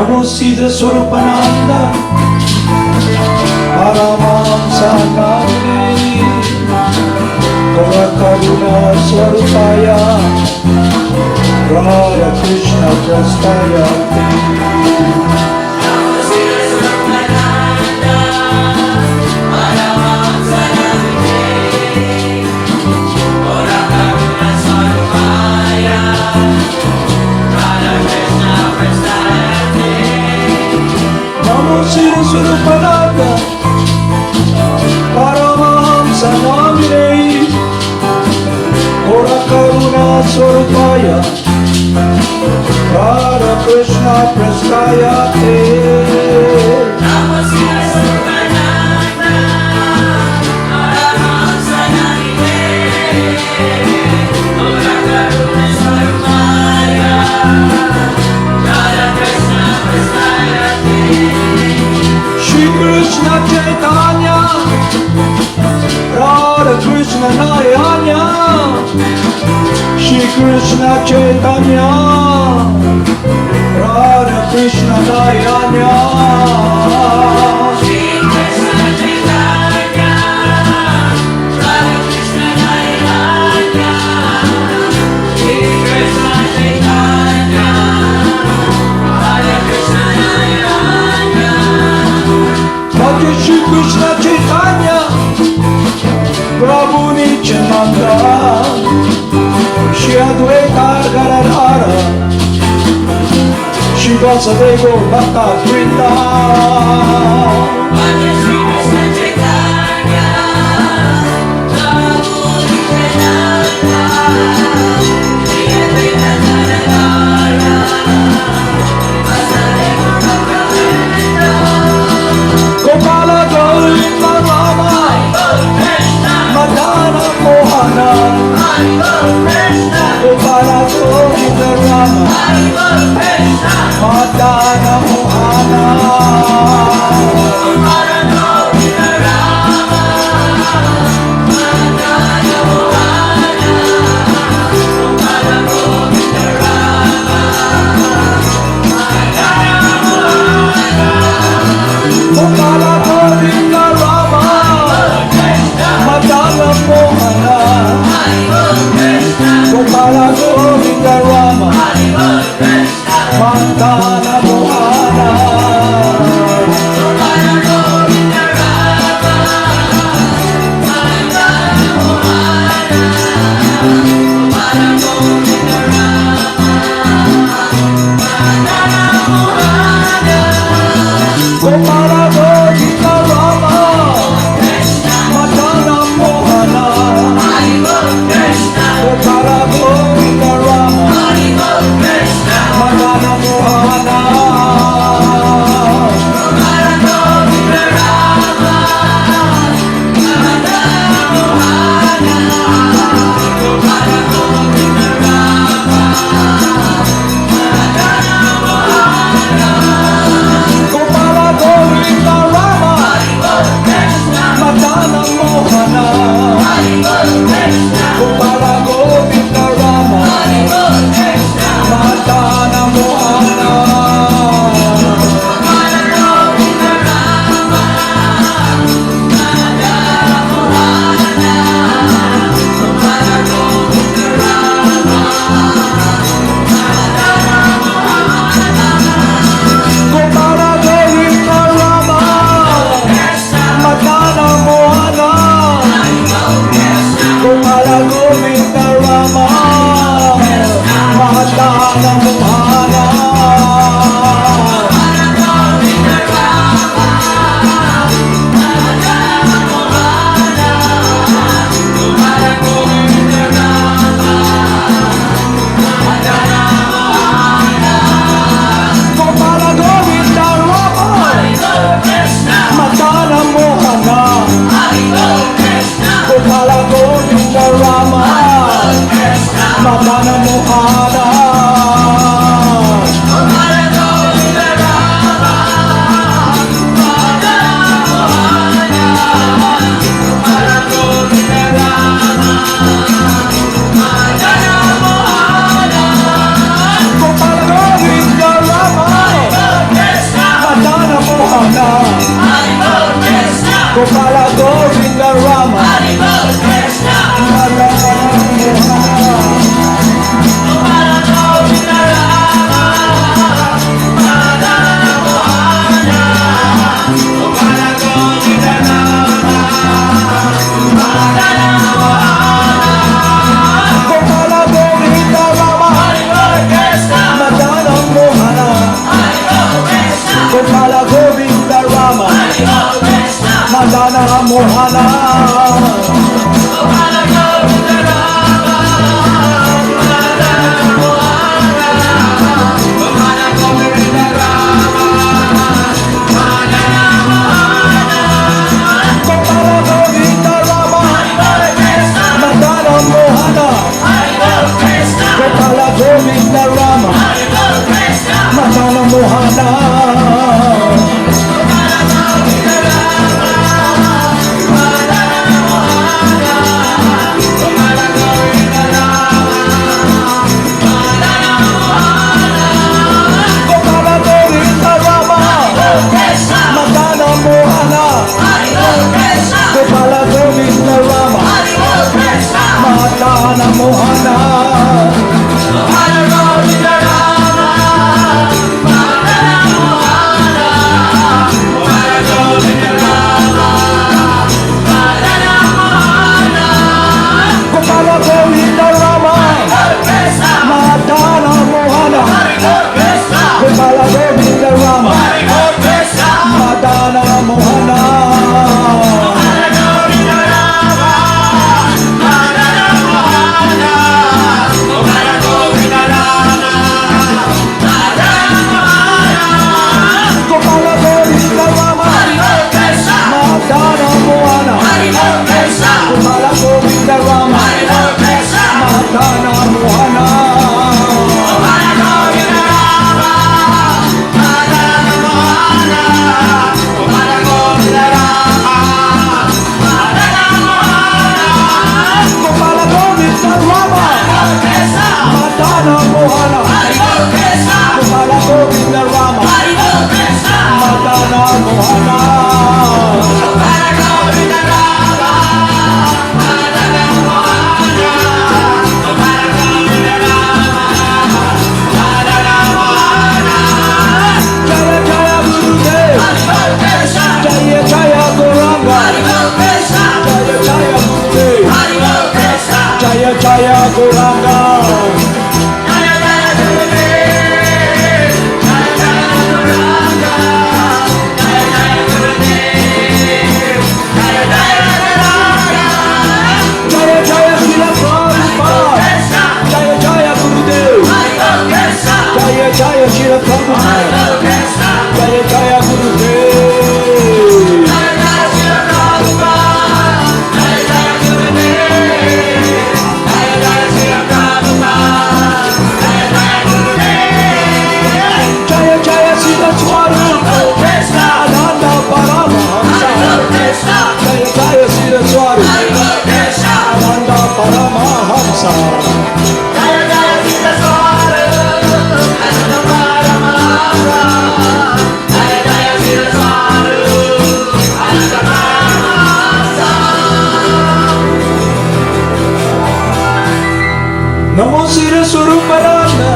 Namo Siddhaswarupananda, Paramahamsa Namine, Karuna Swarupaya, Radha Krishna Prastaya. Namo Siddhaswarupananda, Paramahamsa Namine, Karuna Swarupaya, Radha Krishna Prastaya. Namo Siddhaswarupananda, Paramahamsa Namine, Karuna Swarupaya, Radha Krishna Prastaya. Namo Siddhaswarupananda, Paramahamsa Namine, Karuna Swarupaya, Radha Krishna Prastaya. Shri Krishna Chaitanya, Radha Krishna Nayanya, Shri Krishna Chaitanya, Radha Krishna Nayanya. Shri Krishna Chaitanya, Radha Krishna Nayana, Shri Krishna Chaitanya, Radha Krishna Nayana. Bhakti Shri Krishna Chaitanya, Prabhu Nityananda, Shri Advaita Gadadhara, Shri Vasudeva Bhakta Vrinda. Bhakti Shri Krishna Chaitanya, Prabhu Nityananda, Shri Advaita Gadadhara, Vasudeva Bhakta Vrinda. Gopala Govinda Rama, Madana Mohana, Gopala Govinda Rama, Madana Mohana. Gopala Govinda Rama, Madana Mohana, Gopala Govinda Rama, Madana Mohana. Gopala Govinda Rama, Madana Mohana, Gopala Govinda Rama, Madana Mohana. Gopala Govinda Rama, Madana Mohana, Gopala Govinda Rama, Madana Mohana. Gopala Govinda Rama, Madana Mohana, Gopala Govinda Rama, Madana Mohana. Gopala Govinda Rama, Madana Mohana, Gopala Govinda Rama, Madana Mohana. Gopala Govinda Rama, Mohana. Gopala Govinda Rama, Madana Mohana. Gopala Govinda Rama, Madana Mohana. Gopala Govinda Rama, Madana Mohana. Gopala Govinda Rama, Madana Mohana. Gopala Govinda Rama, Madana Mohana. Gopala Govinda Rama, Madana Mohana. Jaya Jaya Gurudev, Jaya Jaya Gauranga, Jaya Jaya Gurudev, Jaya Jaya Gauranga. Jaya Jaya Srila Prabhupada, Jaya Jaya Gurudev, Jaya Jaya Srila Prabhupada, Jaya Jaya Gurudev. Jaya Jaya Siddhaswarupananda Paramahamsa. Jaya Jaya Siddhaswarupananda Paramahamsa. Namo Siddhaswarupananda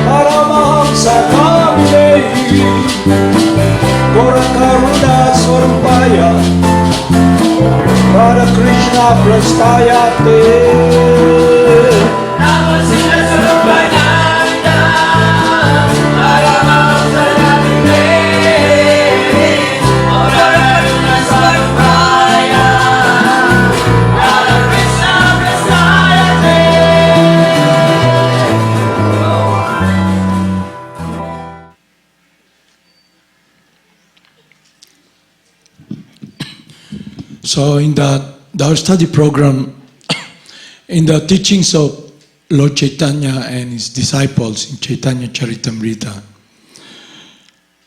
Paramahamsa Kaminehi Gorakaruna Swarupaya Para Krishna Prastayate. So in our study program, in the teachings of Lord Chaitanya and his disciples in Chaitanya Charitamrita,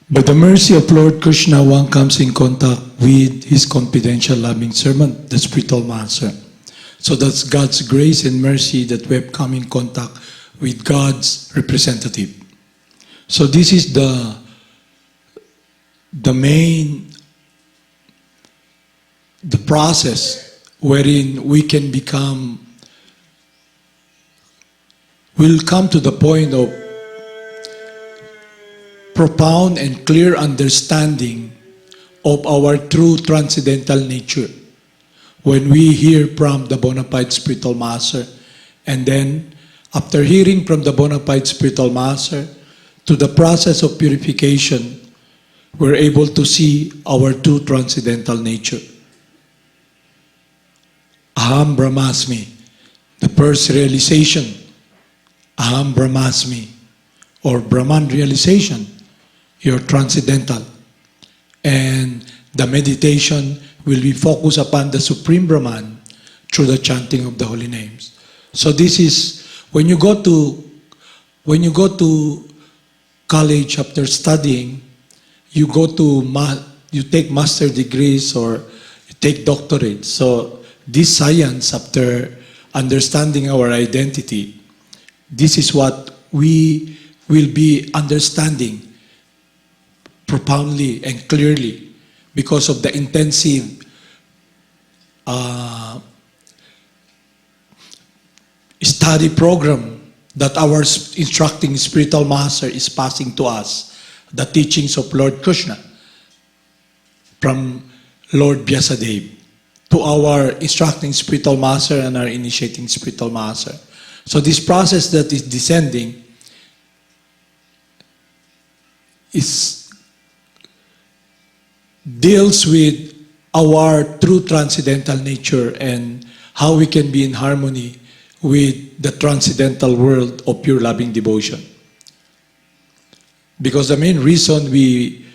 by the mercy of Lord Krishna, one comes in contact with his confidential loving servant, the spiritual master. So that's God's grace and mercy that we have come in contact with God's representative. So this is the process wherein we'll come to the point of profound and clear understanding of our true transcendental nature when we hear from the bona fide spiritual master, and then after hearing from the bona fide spiritual master to the process of purification, we're able to see our true transcendental nature. Aham Brahmasmi, the first realization, Aham Brahmasmi, or Brahman realization, you're transcendental. And the meditation will be focused upon the Supreme Brahman through the chanting of the holy names. So this is, when you go to college after studying, you take master degrees or you take doctorate. So this science, after understanding our identity, this is what we will be understanding profoundly and clearly because of the intensive study program that our instructing spiritual master is passing to us, the teachings of Lord Krsna from Lord Vyasadeva to our instructing spiritual master and our initiating spiritual master. So this process that is descending deals with our true transcendental nature and how we can be in harmony with the transcendental world of pure loving devotion. Because the main reason we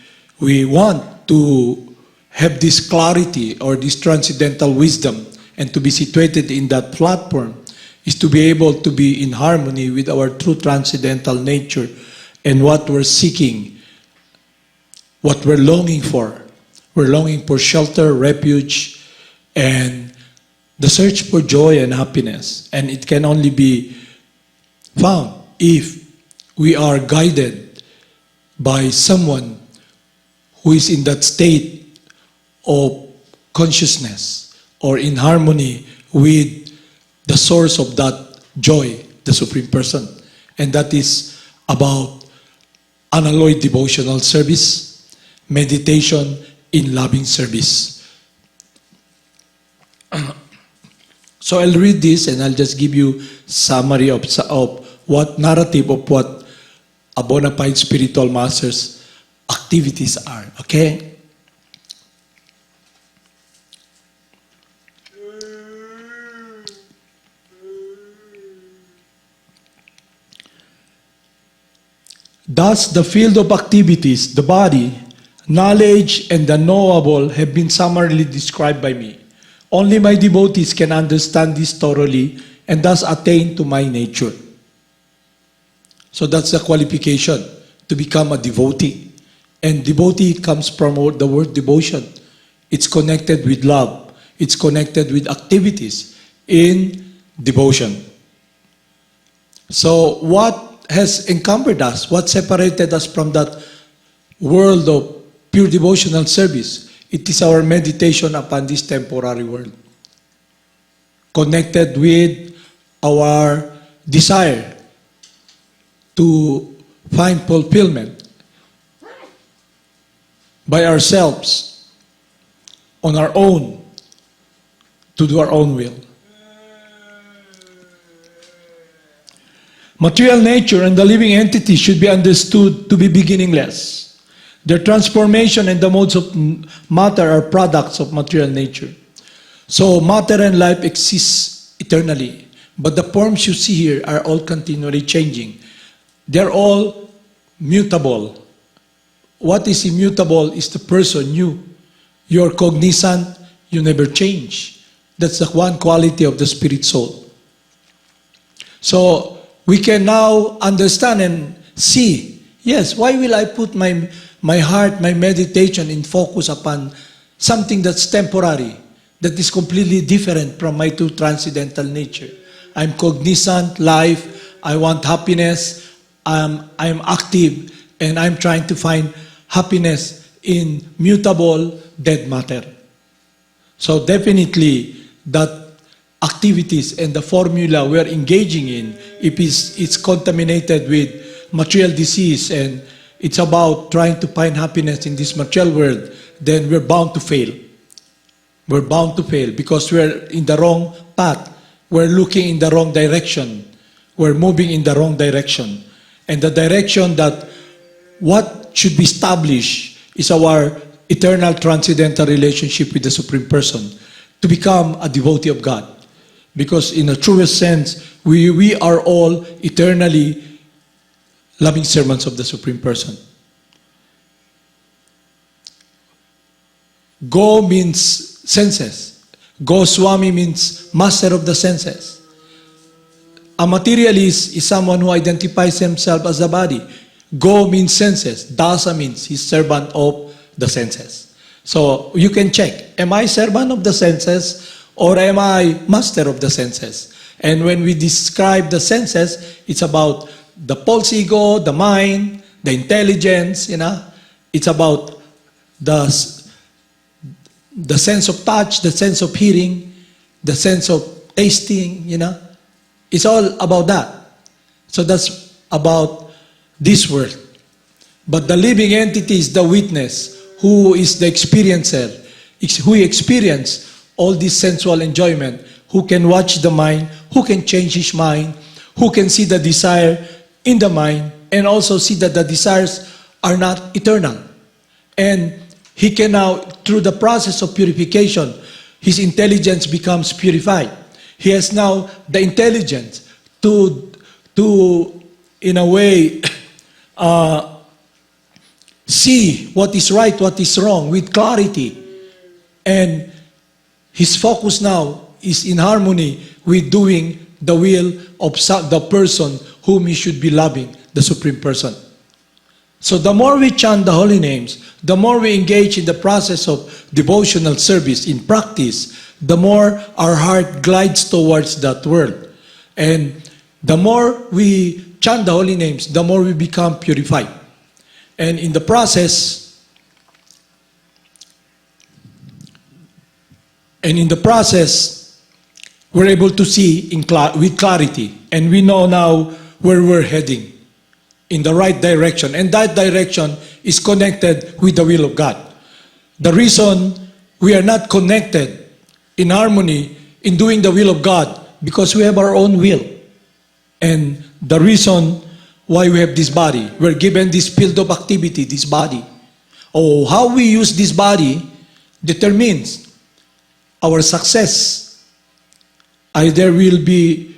want to have this clarity or this transcendental wisdom and to be situated in that platform is to be able to be in harmony with our true transcendental nature and what we're seeking, what we're longing for. We're longing for shelter, refuge, and the search for joy and happiness. And it can only be found if we are guided by someone who is in that state of consciousness or in harmony with the source of that joy, the Supreme Person. And that is about unalloyed devotional service, meditation in loving service. So I'll read this and I'll just give you summary of what narrative of what a bona fide spiritual master's activities are. Okay? Thus, the field of activities, the body, knowledge, and the knowable have been summarily described by me. Only my devotees can understand this thoroughly and thus attain to my nature. So that's the qualification to become a devotee. And devotee comes from the word devotion. It's connected with love. It's connected with activities in devotion. So what has encumbered us? What separated us from that world of pure devotional service? It is our meditation upon this temporary world, connected with our desire to find fulfillment by ourselves, on our own, to do our own will. Material nature and the living entity should be understood to be beginningless. Their transformation and the modes of matter are products of material nature. So matter and life exist eternally, but the forms you see here are all continually changing. They're all mutable. What is immutable is the person, you. You're cognizant, you never change. That's the one quality of the spirit soul. So we can now understand and see, yes, why will I put my heart, my meditation in focus upon something that's temporary, that is completely different from my true transcendental nature. I'm cognizant, life, I want happiness, I'm active, and I'm trying to find happiness in mutable, dead matter. So definitely that activities and the formula we're engaging in, if it's contaminated with material disease and it's about trying to find happiness in this material world, then we're bound to fail. We're bound to fail because we're in the wrong path. We're looking in the wrong direction. We're moving in the wrong direction. And the direction that what should be established is our eternal transcendental relationship with the Supreme Person, to become a devotee of God. Because in a truest sense, we are all eternally loving servants of the Supreme Person. Go means senses. Goswami means master of the senses. A materialist is someone who identifies himself as a body. Go means senses. Dasa means he's servant of the senses. So you can check, am I servant of the senses or am I master of the senses? And when we describe the senses, it's about the false ego, the mind, the intelligence, It's about the sense of touch, the sense of hearing, the sense of tasting, It's all about that. So that's about this world. But the living entity is the witness, who is the experiencer, who experience all this sensual enjoyment, who can watch the mind, who can change his mind, who can see the desire in the mind, and also see that the desires are not eternal. And he can now, through the process of purification, his intelligence becomes purified. He has now the intelligence to in a way, see what is right, what is wrong with clarity. And his focus now is in harmony with doing the will of the person whom he should be loving, the Supreme Person. So the more we chant the holy names, the more we engage in the process of devotional service in practice, the more our heart glides towards that world. And the more we chant the holy names, the more we become purified. And in the process, we're able to see with clarity, and we know now where we're heading, in the right direction. And that direction is connected with the will of God. The reason we are not connected in harmony in doing the will of God, because we have our own will. And the reason why we have this body, we're given this field of activity, this body. Oh, how we use this body determines our success. Either we'll be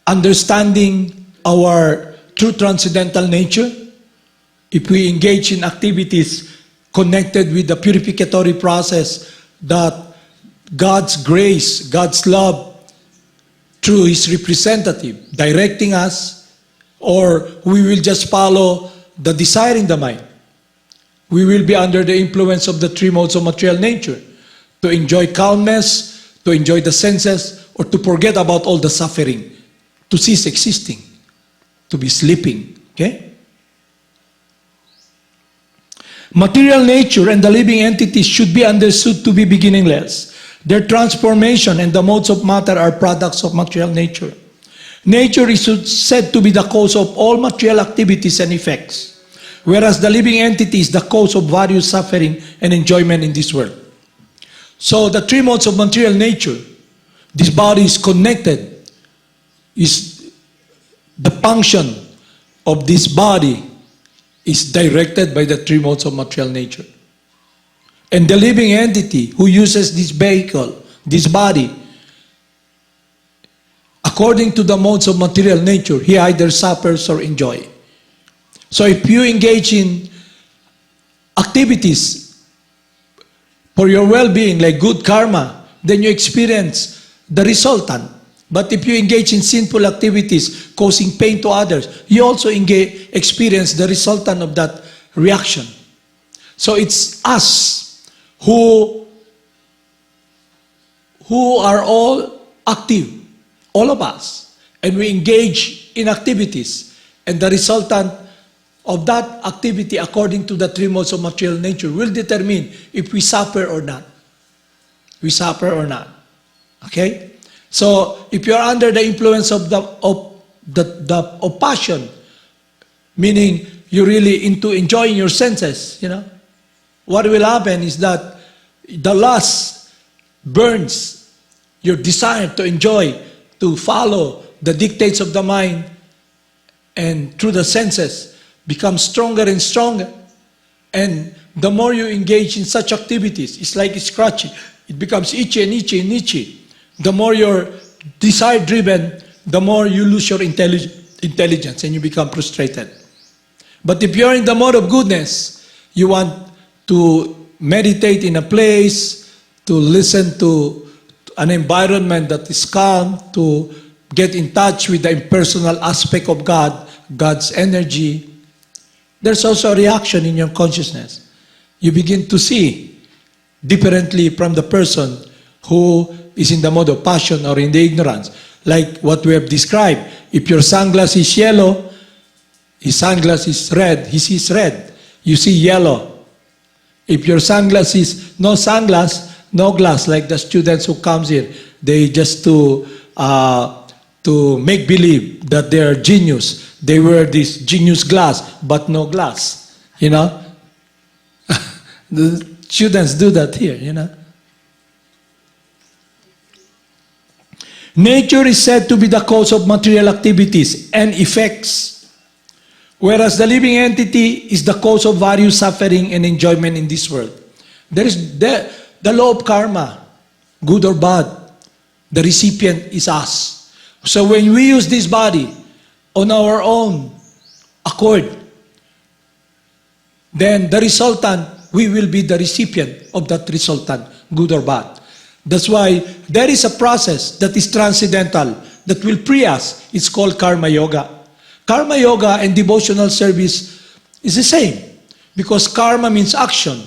understanding our true transcendental nature, if we engage in activities connected with the purificatory process that God's grace, God's love, through his representative, directing us, or we will just follow the desire in the mind. We will be under the influence of the three modes of material nature, to enjoy calmness, to enjoy the senses, or to forget about all the suffering, to cease existing, to be sleeping. Okay? Material nature and the living entities should be understood to be beginningless. Their transformation and the modes of matter are products of material nature. Nature is said to be the cause of all material activities and effects, whereas the living entity is the cause of various suffering and enjoyment in this world. So the three modes of material nature, this body is connected, is the function of this body is directed by the three modes of material nature. And the living entity who uses this vehicle, this body, according to the modes of material nature, he either suffers or enjoys. So if you engage in activities for your well-being, like good karma, then you experience the resultant. But if you engage in sinful activities causing pain to others, you also experience the resultant of that reaction. So it's us who are all active, all of us, and we engage in activities, and the resultant of that activity according to the three modes of material nature will determine if we suffer or not. We suffer or not. Okay? So if you're under the influence of passion, meaning you're really into enjoying your senses, what will happen is that the lust burns your desire to enjoy, to follow the dictates of the mind, and through the senses becomes stronger and stronger. And the more you engage in such activities, it's like scratching. It becomes itchy and itchy and itchy. The more you're desire-driven, the more you lose your intelligence and you become frustrated. But if you're in the mode of goodness, you want to meditate in a place, to listen to an environment that is calm, to get in touch with the impersonal aspect of God, God's energy, there's also a reaction in your consciousness. You begin to see differently from the person who is in the mode of passion or in the ignorance. Like what we have described. If your sunglass is yellow, his sunglass is red, he sees red. You see yellow. If your sunglass is no sunglass, no glass, like the students who comes here, they just to to make believe that they are genius. They wear this genius glass, but no glass. You know? The students do that here, you know? Nature is said to be the cause of material activities and effects, whereas the living entity is the cause of various suffering and enjoyment in this world. There is the law of karma, good or bad. The recipient is us. So when we use this body on our own accord, then the resultant, we will be the recipient of that resultant, good or bad. That's why there is a process that is transcendental that will free us. It's called karma yoga. Karma yoga and devotional service is the same because karma means action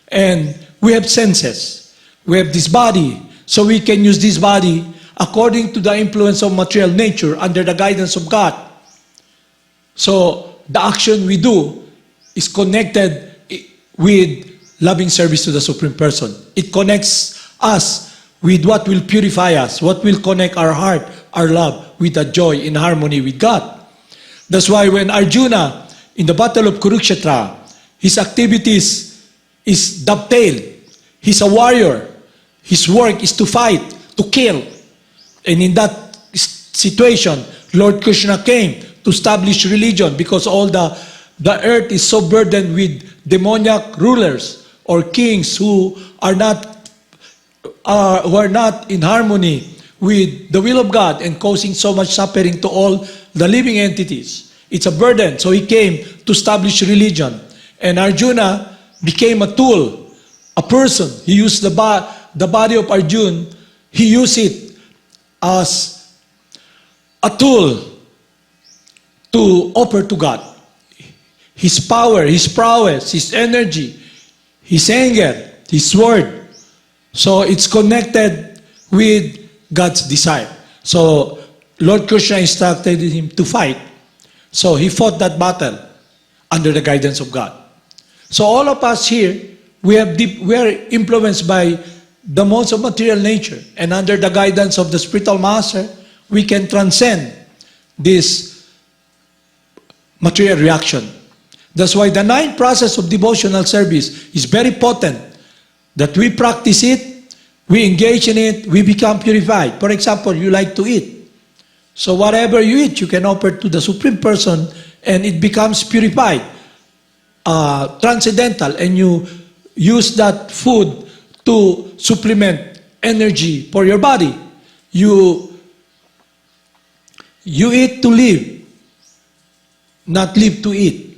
and we have senses. We have this body, so we can use this body according to the influence of material nature under the guidance of God. So the action we do is connected with loving service to the Supreme Person. It connects us with what will purify us, what will connect our heart, our love, with a joy in harmony with God. That's why when Arjuna, in the battle of Kurukshetra, his activities is dovetail. He's a warrior. His work is to fight, to kill. And in that situation, Lord Krishna came to establish religion because all the earth is so burdened with demoniac rulers or kings who are not in harmony with the will of God and causing so much suffering to all the living entities. It's a burden. So he came to establish religion. And Arjuna became a tool, a person. He used the body of Arjuna, he used it as a tool to offer to God. His power, his prowess, his energy, his anger, his word. So it's connected with God's desire. So Lord Krishna instructed him to fight. So he fought that battle under the guidance of God. So all of us here, we are influenced by the modes of material nature. And under the guidance of the spiritual master, we can transcend this material reaction. That's why the ninth process of devotional service is very potent. That we practice it, we engage in it, we become purified. For example, you like to eat. So whatever you eat, you can offer to the Supreme Person and it becomes purified, transcendental, and you use that food to supplement energy for your body. You eat to live, not live to eat.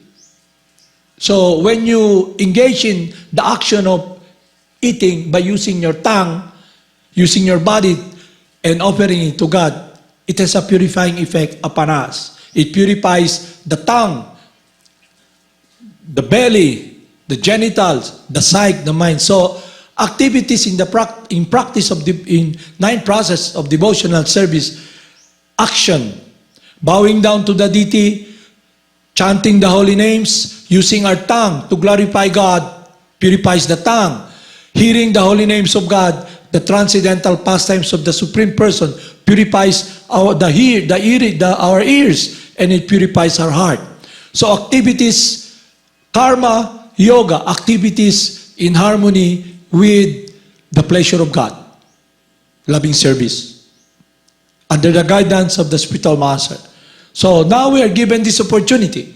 So when you engage in the action of eating by using your tongue, using your body, and offering it to God, it has a purifying effect upon us. It purifies the tongue, the belly, the genitals, the psyche, the mind. So activities in practice of in ninth process of devotional service, action, bowing down to the deity, chanting the holy names, using our tongue to glorify God, purifies the tongue. Hearing the holy names of God, the transcendental pastimes of the Supreme Person, purifies our ears, and it purifies our heart. So activities, karma, yoga, activities in harmony with the pleasure of God, loving service, under the guidance of the spiritual master. So now we are given this opportunity.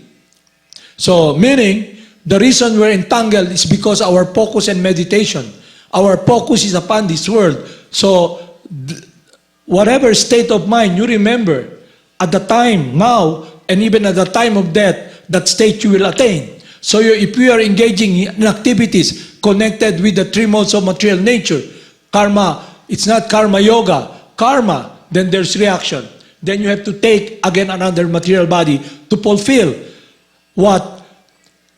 So meaning, the reason we're entangled is because our focus and meditation, our focus is upon this world. So whatever state of mind you remember at the time now and even at the time of death, that state you will attain. So if we are engaging in activities connected with the three modes of material nature, karma, it's not karma yoga, karma, then there's reaction. Then you have to take again another material body to fulfill what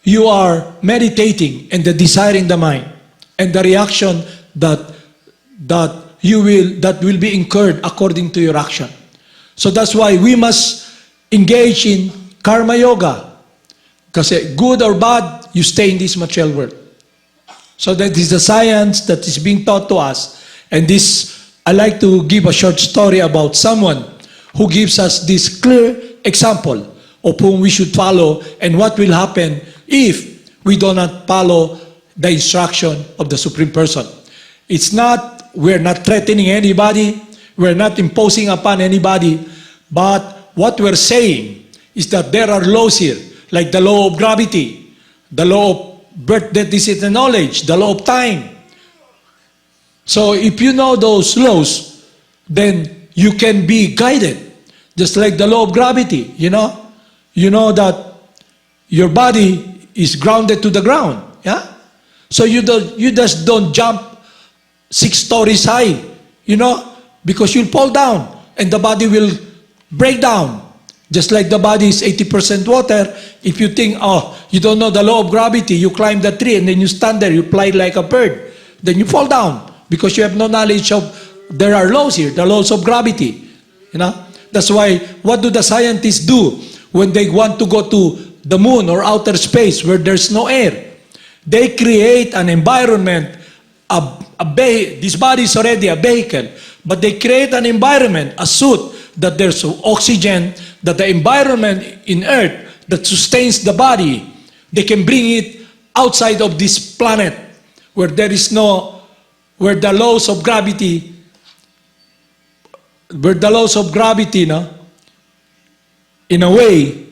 you are meditating and the desire in the mind and the reaction that will be incurred according to your action. So that's why we must engage in karma yoga. Because good or bad, you stay in this material world. So that is the science that is being taught to us. And this, I like to give a short story about someone who gives us this clear example of whom we should follow and what will happen if we do not follow the instruction of the Supreme Person. We're not threatening anybody, we're not imposing upon anybody, but what we're saying is that there are laws here, like the law of gravity, the law of birth, death, disease, and knowledge, the law of time. So if you know those laws, then you can be guided. Just like the law of gravity, you know that your body is grounded to the ground, yeah? So you just don't jump 6 stories high, because you'll fall down and the body will break down. Just like the body is 80% water, if you think, you don't know the law of gravity, you climb the tree and then you stand there, you fly like a bird, then you fall down because you have no knowledge of, there are laws here, the laws of gravity, That's why, what do the scientists do when they want to go to the moon or outer space where there's no air? They create an environment, this body is already a vehicle, but they create an environment, a suit, that there's oxygen, that the environment in Earth that sustains the body, they can bring it outside of this planet where there is where the laws of gravity, in a way,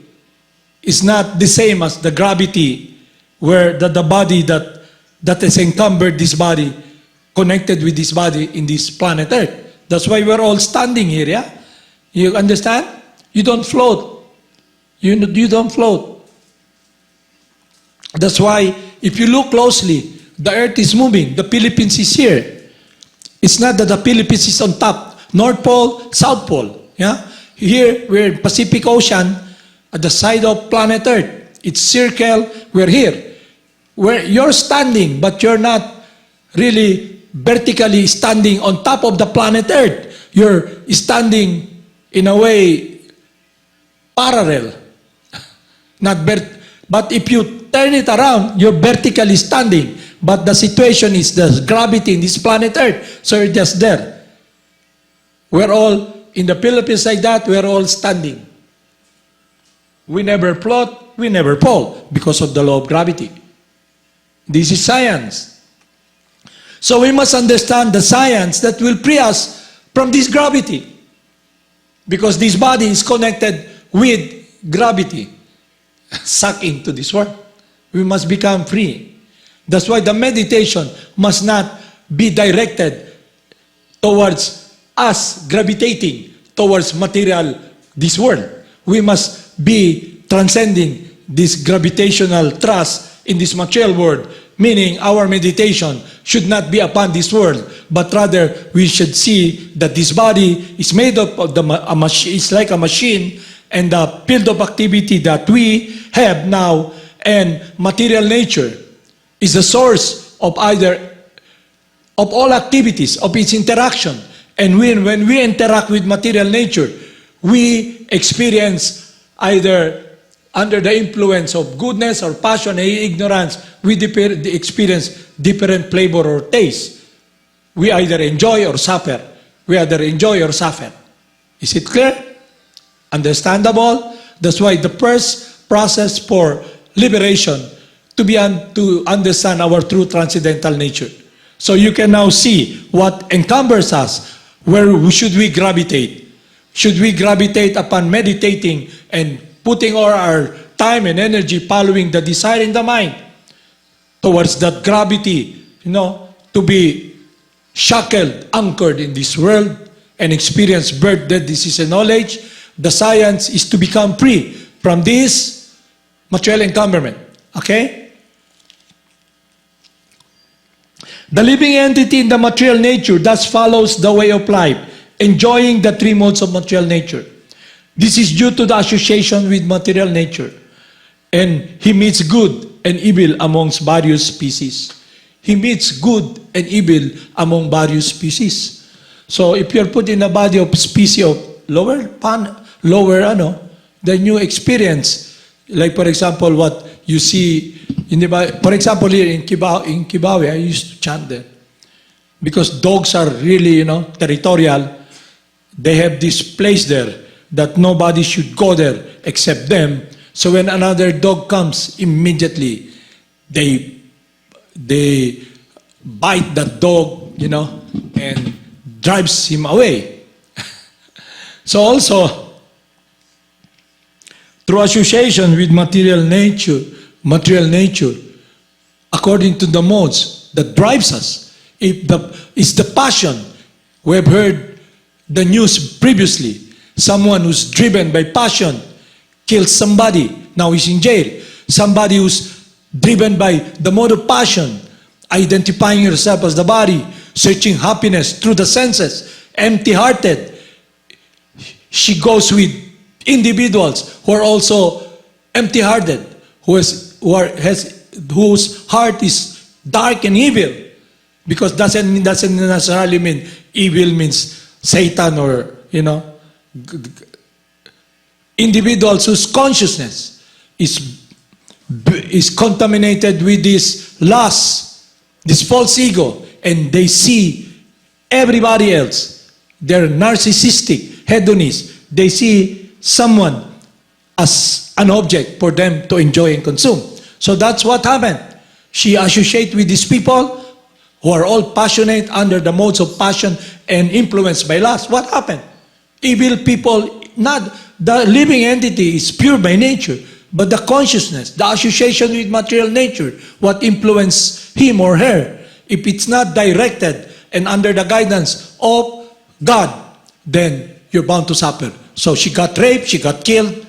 is not the same as the gravity where the body that has encumbered this body, connected with this body in this planet Earth. That's why we're all standing here, yeah? You understand? You don't float. You don't float. That's why, if you look closely, the Earth is moving. The Philippines is here. It's not that the Philippines is on top. North Pole, South Pole. Yeah? Here, we're in Pacific Ocean, at the side of planet Earth. It's circle, we're here. Where you're standing, but you're not really vertically standing on top of the planet Earth. You're standing in a way parallel. But if you turn it around, you're vertically standing. But the situation is there's gravity in this planet Earth. So you're just there. We're all, in the Philippines like that, we're all standing. We never float, we never fall because of the law of gravity. This is science. So we must understand the science that will free us from this gravity. Because this body is connected with gravity. Sucked into this world. We must become free. That's why the meditation must not be directed towards us gravitating towards material, this world. We must be transcending this gravitational thrust in this material world, meaning our meditation should not be upon this world, but rather we should see that this body is made up of it's like a machine, and the field of activity that we have now and material nature is the source of all activities, of its interaction. And when we interact with material nature, we experience either under the influence of goodness or passion or ignorance, we experience different flavor or taste. We either enjoy or suffer. We either enjoy or suffer. Is it clear? Understandable? That's why the first process for liberation to understand our true transcendental nature. So you can now see what encumbers us. Where should we gravitate? Should we gravitate upon meditating and putting all our time and energy following the desire in the mind towards that gravity, to be shackled, anchored in this world and experience birth, death, disease, and knowledge? The science is to become free from this material encumberment. Okay? The living entity in the material nature thus follows the way of life, enjoying the three modes of material nature. This is due to the association with material nature. And he meets good and evil amongst various species. He meets good and evil among various species. So if you're put in a body of species of lower, then you experience, like for example, what you see in the, for example, here in Kibawe, I used to chant there. Because dogs are really, territorial. They have this place there that nobody should go there except them. So when another dog comes, immediately they bite that dog, and drives him away. So also, through association with material nature, according to the modes that drives us, it's the passion. We have heard the news previously. Someone who's driven by passion kills somebody, now he's in jail. Somebody who's driven by the mode of passion, identifying herself as the body, searching happiness through the senses, empty-hearted. She goes with individuals who are also empty-hearted, whose heart is dark and evil, because doesn't necessarily mean evil means Satan or individuals whose consciousness is contaminated with this lust, this false ego, and they see everybody else. They're narcissistic, hedonists. They see someone as an object for them to enjoy and consume. So that's what happened. She associates with these people who are all passionate under the modes of passion and influenced by lust. What happened? Evil people, not the living entity is pure by nature, but the consciousness, the association with material nature, what influences him or her, if it's not directed and under the guidance of God, then you're bound to suffer. So she got raped, she got killed,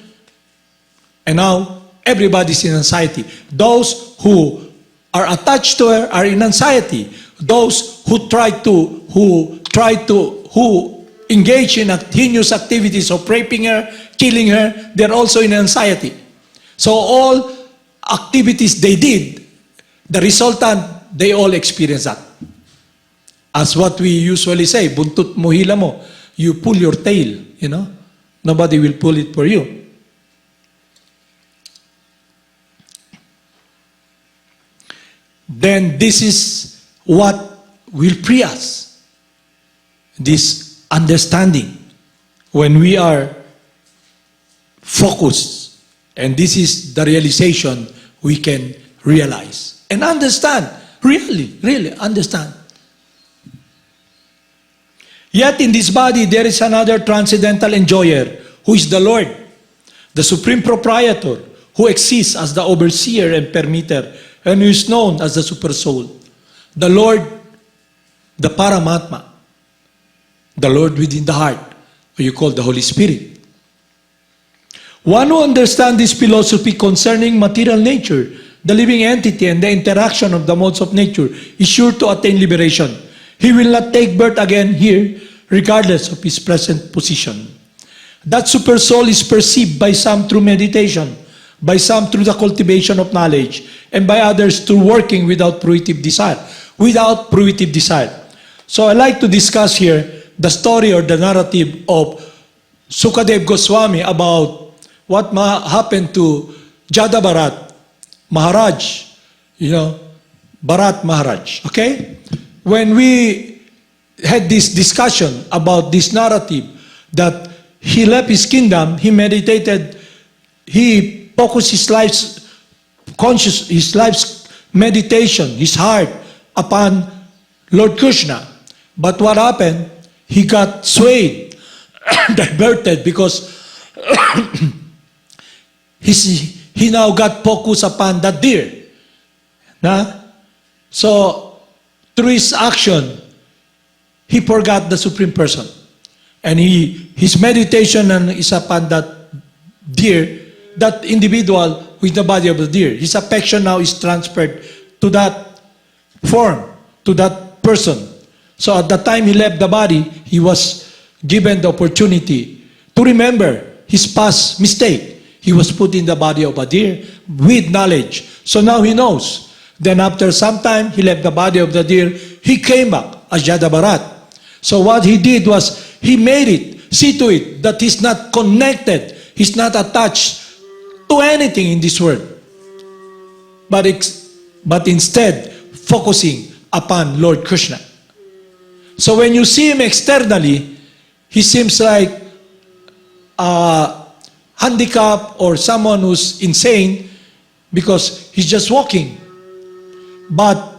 and now everybody's in anxiety. Those who are attached to her are in anxiety. Those who engage in heinous activities of raping her, killing her, they're also in anxiety. So all activities they did, the resultant, they all experience that. As what we usually say, buntut mo hila mo, you pull your tail, Nobody will pull it for you. Then this is what will free us. This understanding. When we are focused, and this is the realization we can realize. And understand. Really understand. Yet in this body, there is another transcendental enjoyer, who is the Lord, the supreme proprietor, who exists as the overseer and permitter, and who is known as the super soul. The Lord, the Paramatma, the Lord within the heart, or you call the Holy Spirit. One who understands this philosophy concerning material nature, the living entity, and the interaction of the modes of nature, is sure to attain liberation. He will not take birth again here, regardless of his present position. That super soul is perceived by some through meditation, by some through the cultivation of knowledge, and by others through working without fruitive desire. So I like to discuss here the story or the narrative of Sukadev Goswami about what happened to Jada Bharat Maharaj, Bharat Maharaj, okay? When we had this discussion about this narrative, that he left his kingdom, he meditated, he focused his life's meditation, his heart upon Lord Krishna. But what happened? He got swayed, diverted, because he now got focused upon that deer. So, through his action, he forgot the Supreme Person. And his meditation is upon that deer, that individual with the body of the deer. His affection now is transferred to that form, to that person. So at the time he left the body, he was given the opportunity to remember his past mistake. He was put in the body of a deer with knowledge. So now he knows. Then after some time, he left the body of the deer. He came back as Jada Bharat. So what he did was, he made it, see to it, that he's not connected, he's not attached to anything in this world. But instead, focusing upon Lord Krishna. So when you see him externally, he seems like handicapped or someone who's insane because he's just walking. But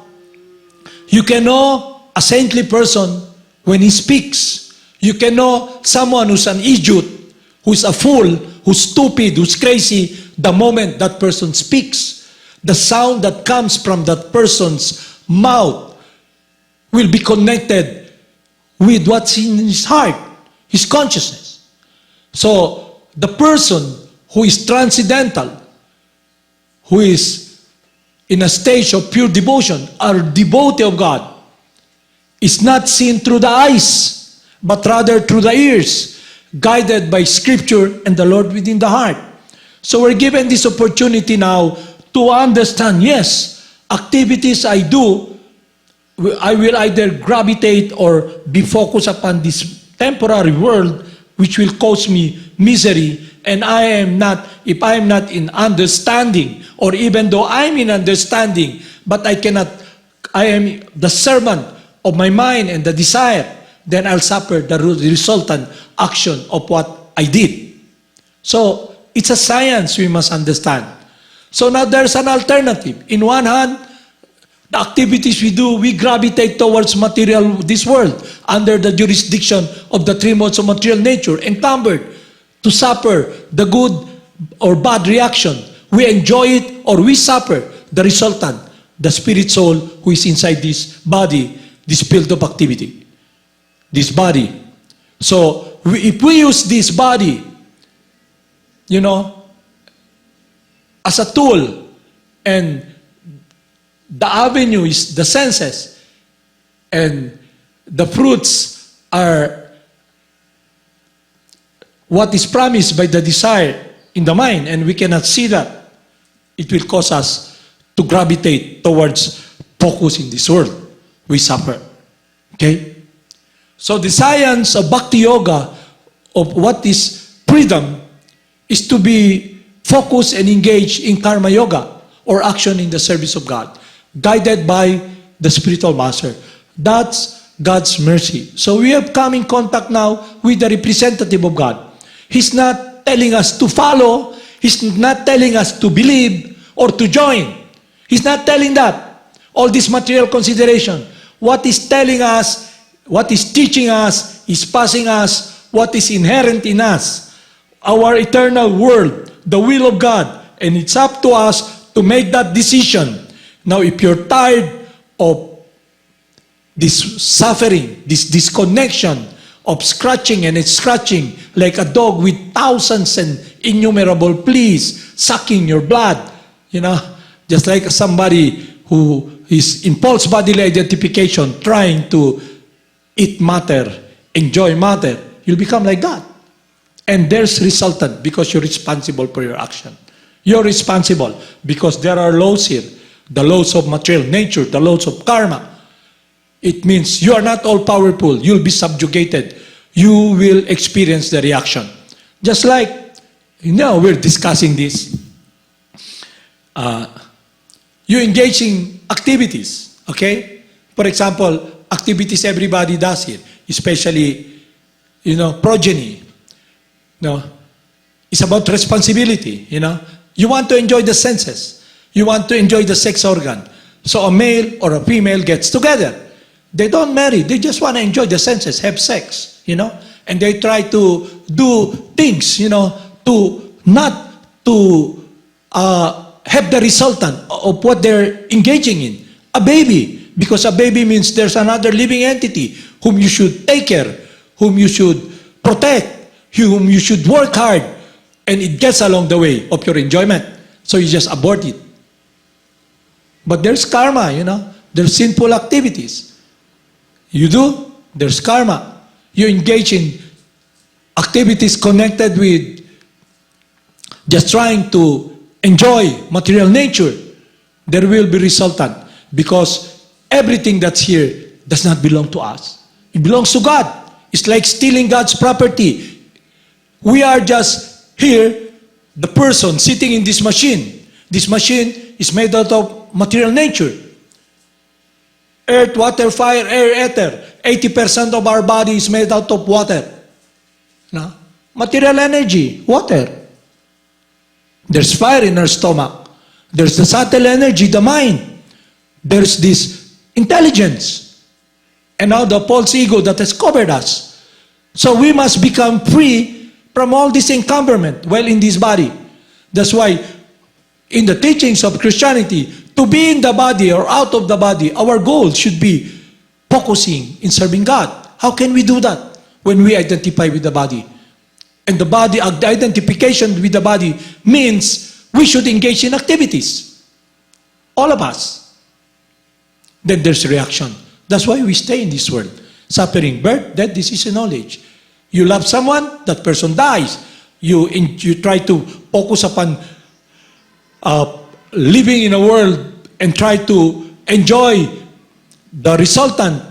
you can know a saintly person when he speaks. You can know someone who's an idiot, who's a fool, who's stupid, who's crazy, the moment that person speaks. The sound that comes from that person's mouth will be connected with what's in his heart, his consciousness. So, the person who is transcendental, who is in a stage of pure devotion, or devotee of God, is not seen through the eyes, but rather through the ears, guided by Scripture and the Lord within the heart. So we're given this opportunity now to understand, yes, activities I do, I will either gravitate or be focused upon this temporary world, which will cause me misery, and if I am not in understanding, or even though I'm in understanding, but I am the servant of my mind and the desire, then I'll suffer the resultant action of what I did. So, it's a science we must understand. So now there's an alternative. In one hand, the activities we do, we gravitate towards material, this world, under the jurisdiction of the three modes of material nature, encumbered to suffer the good or bad reaction. We enjoy it or we suffer the resultant, the spirit soul who is inside this body, this field of activity, this body. So if we use this body, as a tool, and the avenue is the senses, and the fruits are what is promised by the desire in the mind, and we cannot see that, it will cause us to gravitate towards focus in this world. We suffer. Okay? So the science of Bhakti Yoga, of what is freedom, is to be focused and engaged in Karma Yoga, or action in the service of God, guided by the spiritual master. That's God's mercy. So we have come in contact now with the representative of God. He's not telling us to follow. He's not telling us to believe or to join. He's not telling that. All this material consideration. What He's telling us, what He's teaching us, is passing us what is inherent in us, our eternal world, the will of God. And it's up to us to make that decision. Now, if you're tired of this suffering, this disconnection of scratching and scratching like a dog with thousands and innumerable fleas sucking your blood, just like somebody who is impulse bodily identification trying to eat matter, enjoy matter, you'll become like that. And there's resultant because you're responsible for your action. You're responsible because there are laws here. The laws of material nature, the laws of karma. It means you are not all-powerful. You'll be subjugated. You will experience the reaction. Just like, we're discussing this. You engage in activities, okay? For example, activities everybody does here, especially, progeny. It's about responsibility, You want to enjoy the senses. You want to enjoy the sex organ. So a male or a female gets together. They don't marry. They just want to enjoy the senses, have sex, And they try to do things, to not to have the resultant of what they're engaging in. A baby. Because a baby means there's another living entity whom you should take care, whom you should protect, whom you should work hard, and it gets along the way of your enjoyment. So you just abort it. But there's karma, There's sinful activities. You do, there's karma. You engage in activities connected with just trying to enjoy material nature. There will be resultant because everything that's here does not belong to us. It belongs to God. It's like stealing God's property. We are just here, the person sitting in this machine. This machine is made out of material nature. Earth, water, fire, air, ether. 80% of our body is made out of water. Material energy, water. There's fire in our stomach. There's the subtle energy, the mind. There's this intelligence. And now the false ego that has covered us. So we must become free from all this encumberment while in this body. That's why in the teachings of Christianity, to be in the body or out of the body, our goal should be focusing in serving God. How can we do that when we identify with the body? And the body, the identification with the body means we should engage in activities. All of us. Then there's reaction. That's why we stay in this world. Suffering, birth, death, disease, and knowledge. You love someone, that person dies. You try to focus upon living in a world and try to enjoy the resultant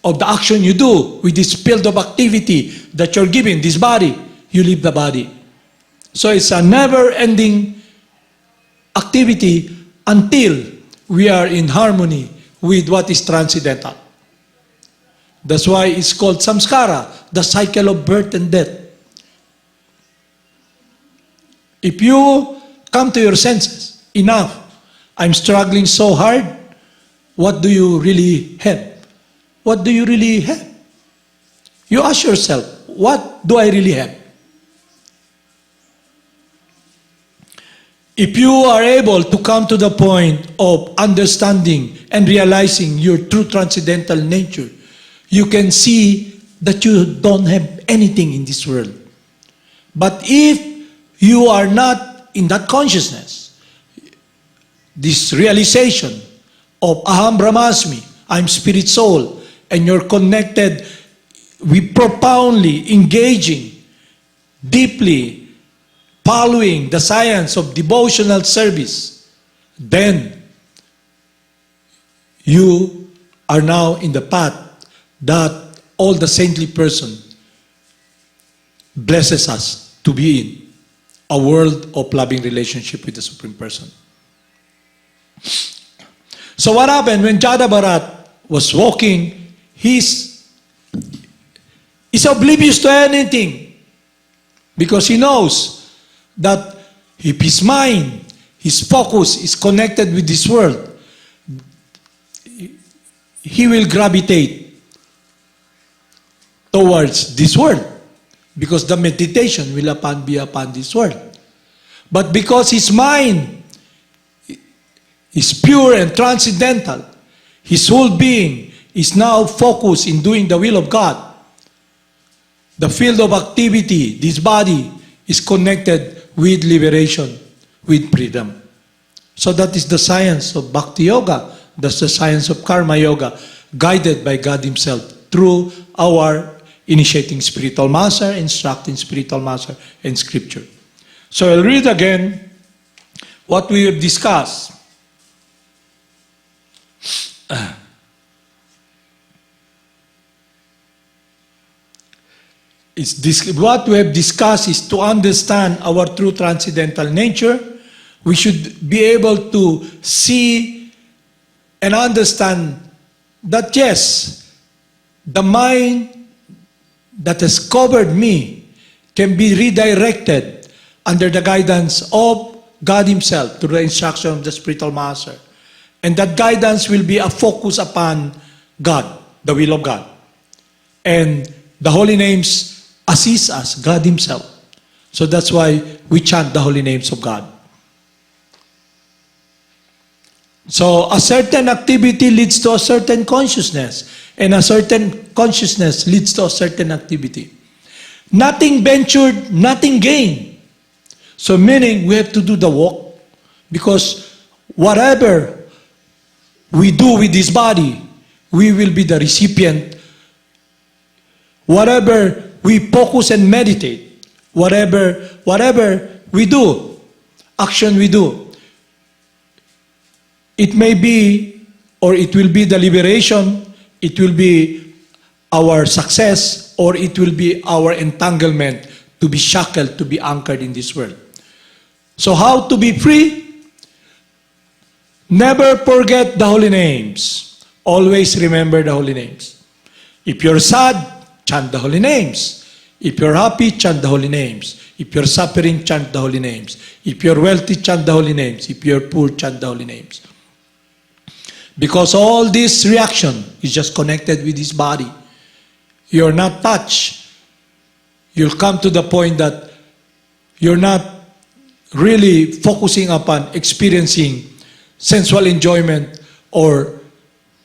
of the action you do with this field of activity that you're given, this body. You leave the body. So it's a never-ending activity until we are in harmony with what is transcendental. That's why it's called samskara, the cycle of birth and death. If you come to your senses, enough, I'm struggling so hard, what do you really have? What do you really have? You ask yourself, what do I really have? If you are able to come to the point of understanding and realizing your true transcendental nature, you can see that you don't have anything in this world. But if you are not in that consciousness, this realization of Aham Brahmasmi, I'm spirit soul, and you're connected with profoundly engaging, deeply following the science of devotional service, then you are now in the path that all the saintly person blesses us to be in, a world of loving relationship with the Supreme Person. So what happened when Jada Bharat was walking, he's oblivious to anything because he knows that if his mind, his focus is connected with this world, he will gravitate towards this world because the meditation will be upon this world. But because his mind is pure and transcendental, his whole being is now focused in doing the will of God. The field of activity, this body, is connected with liberation, with freedom. So that is the science of Bhakti Yoga. That's the science of Karma Yoga, guided by God Himself through our initiating spiritual master, instructing spiritual master, and scripture. So I'll read again what we have discussed. What we have discussed is to understand our true transcendental nature. We should be able to see and understand that yes, the mind that has covered me can be redirected under the guidance of God Himself through the instruction of the spiritual master. And that guidance will be a focus upon God, the will of God. And the holy names assist us, God Himself. So that's why we chant the holy names of God. So a certain activity leads to a certain consciousness, and a certain consciousness leads to a certain activity. Nothing ventured, nothing gained. So meaning we have to do the work, because whatever we do with this body, we will be the recipient. Whatever we focus and meditate, whatever we do, action we do, it may be, or it will be the liberation, it will be our success, or it will be our entanglement to be shackled, to be anchored in this world. So how to be free? Never forget the holy names. Always remember the holy names. If you're sad, chant the holy names. If you're happy, chant the holy names. If you're suffering, chant the holy names. If you're wealthy, chant the holy names. If you're poor, chant the holy names. Because all this reaction is just connected with this body. You're not touched. You'll come to the point that you're not really focusing upon experiencing sensual enjoyment, or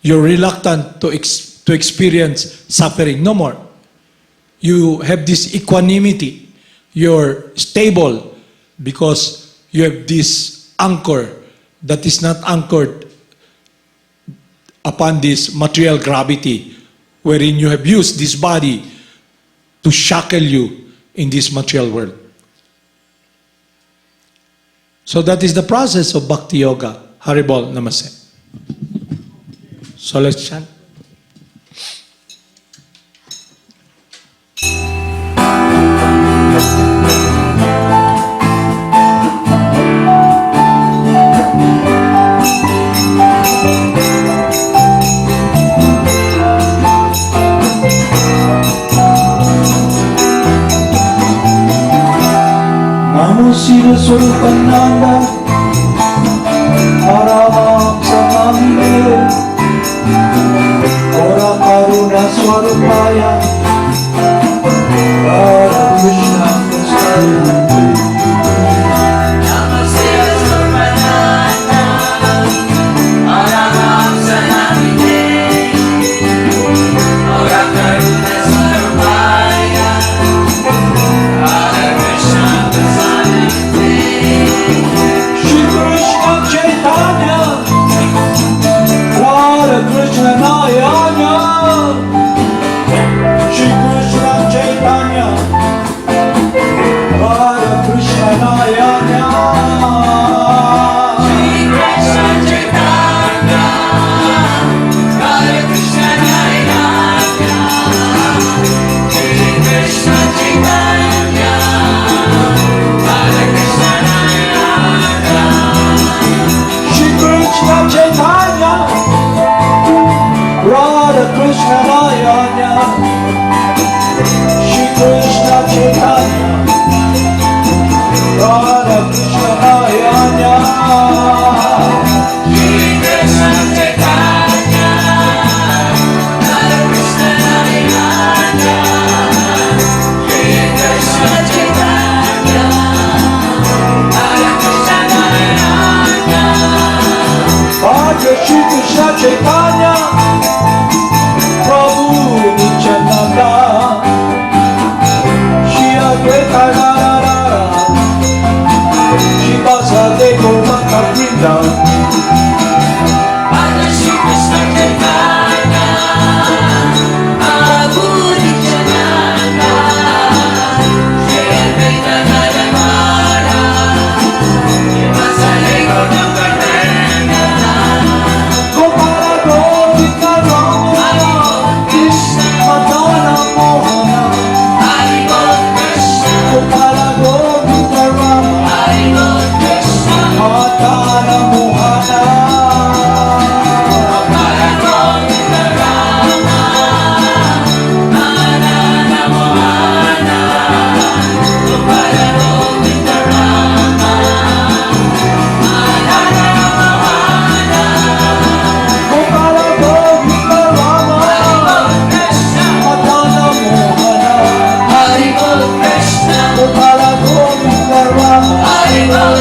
you're reluctant to experience suffering. No more. You have this equanimity. You're stable because you have this anchor that is not anchored upon this material gravity, wherein you have used this body to shackle you in this material world. So that is the process of Bhakti Yoga. Haribol Namaste. So let's chant. Namo Siddhaswarupananda, Paramahamsa Namine, Ora Karuna Swarupaya, Radha Krishna Prasthaya. Namo Siddhaswarupananda, Paramahamsa Namine, Ora Karuna Swarupaya, Radha Krishna Prasthaya. Shri Krishna Chaitanya, Radha Krishna Nayana, Shri Krishna Chaitanya, Radha Krishna Nayana. Shri Krishna Chaitanya, Radha Krishna Nayana. Shri Krishna Chaitanya, Radha Krishna Nayana. Shri Krishna Chaitanya, Radha Krishna Nayana, Shri Krishna Chaitanya, Radha Krishna Nayana. Shri Krishna Chaitanya, Radha Krishna Nayana. Shri Krishna Chaitanya, Radha Krishna Nayana. Bhagya Shri Krishna Chaitanya, Prabhu Nityananda, Shri Advaita Gadadhara, Shri Vasudeva Gopaka Vrinda. Bhagya Shri Krishna Chaitanya, Prabhu Nityananda, Shri Advaita Gadadhara, Shri Vasudeva Gopaka Vrinda. Gopala Gopika Rama, Krishna Madana Mohana. Hari Bol Krishna, Gopala Gopika Rama, Hari Bol Krishna, Madana Mohana. Hari Bol Rama, Madana Mohana, Hari Bol Rama, Madana Mohana. Gopala Gopika Rama, Krishna, Madana Mohana. Hari Bol Krishna, Gopala Gopika Rama, Hari Bol